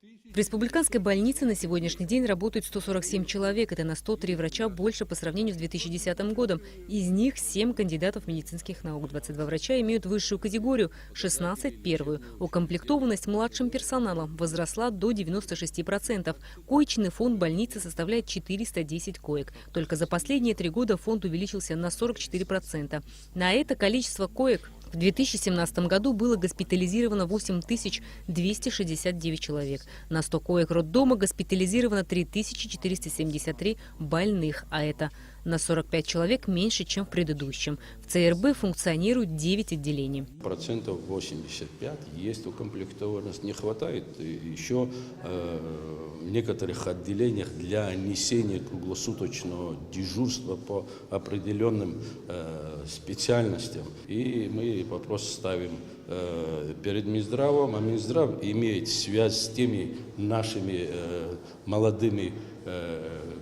В республиканской больнице на сегодняшний день работают 147 человек. Это на 103 врача больше по сравнению с 2010 годом. Из них 7 кандидатов медицинских наук. 22 врача имеют высшую категорию, 16 – первую. Укомплектованность младшим персоналом возросла до 96%. Коечный фонд больницы составляет 410 коек. Только за последние 3 года фонд увеличился на 44%. На это количество коек в 2017 году было госпитализировано 8269 человек. На 100 коек роддома госпитализировано 3473 больных, а это на 45 человек меньше, чем в предыдущем. В ЦРБ функционирует 9 отделений. Процентов 85 есть укомплектованность. Не хватает еще в некоторых отделениях для несения круглосуточного дежурства по определенным специальностям. И мы вопрос ставим перед Минздравом, а Минздрав имеет связь с теми нашими молодыми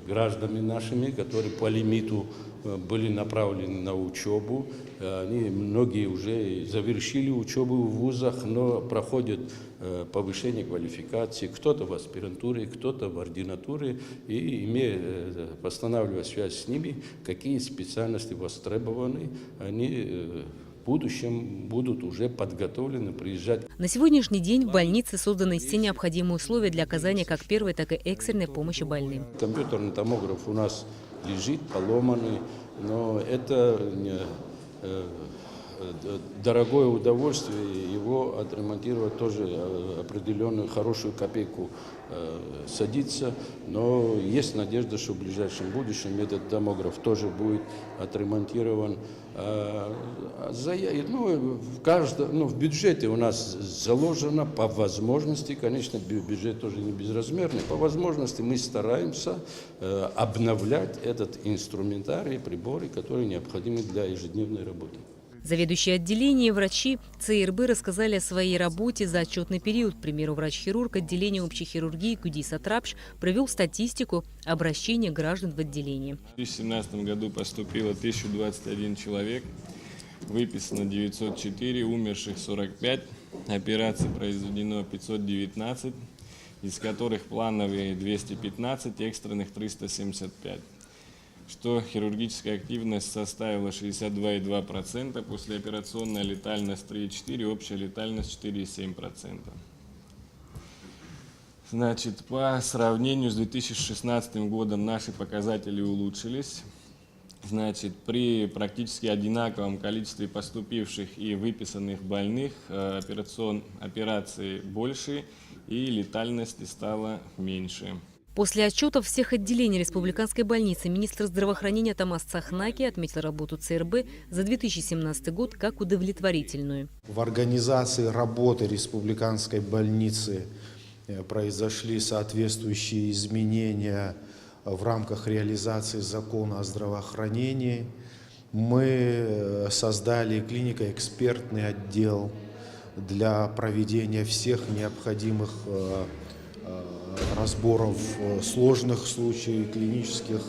гражданами нашими, которые по лимиту были направлены на учебу. Они, многие уже завершили учебу в вузах, но проходят повышение квалификации. Кто-то в аспирантуре, кто-то в ординатуре. И восстанавливая связь с ними, какие специальности востребованы, они в будущем будут уже подготовлены приезжать. На сегодняшний день в больнице созданы все необходимые условия для оказания как первой, так и экстренной помощи больным. Компьютерный томограф у нас лежит поломанный, но это дорогое удовольствие, его отремонтировать тоже определенную хорошую копейку садится, но есть надежда, что в ближайшем будущем этот томограф тоже будет отремонтирован. В бюджете у нас заложено по возможности, конечно, бюджет тоже не безразмерный, по возможности мы стараемся обновлять этот инструментарий, приборы, которые необходимы для ежедневной работы. Заведующие отделения и врачи ЦРБ рассказали о своей работе за отчетный период. К примеру, врач-хирург отделения общей хирургии Кудис Атрапш провел статистику обращения граждан в отделение. В 2017 году поступило 1021 человек, выписано 904, умерших 45, операций произведено 519, из которых плановые 215, экстренных 375. Что хирургическая активность составила 62,2%, послеоперационная летальность 3,4%, общая летальность 4,7%. Значит, по сравнению с 2016 годом наши показатели улучшились. Значит, при практически одинаковом количестве поступивших и выписанных больных операции больше и летальности стало меньше. После отчетов всех отделений республиканской больницы министр здравоохранения Томас Цахнаки отметил работу ЦРБ за 2017 год как удовлетворительную. В организации работы республиканской больницы произошли соответствующие изменения в рамках реализации закона о здравоохранении. Мы создали клинико-экспертный отдел для проведения всех необходимых разборов сложных случаев, клинических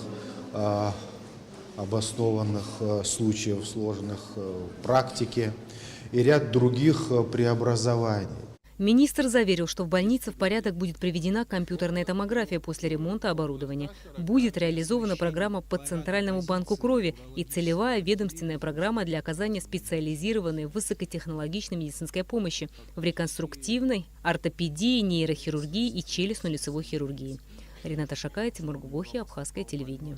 обоснованных случаев, сложных практики и ряд других преобразований. Министр заверил, что в больнице в порядок будет приведена компьютерная томография после ремонта оборудования. Будет реализована программа по Центральному банку крови и целевая ведомственная программа для оказания специализированной высокотехнологичной медицинской помощи в реконструктивной, ортопедии, нейрохирургии и челюстно-лицевой хирургии. Рената Шакай, Тимур Губохи, Абхазское телевидение.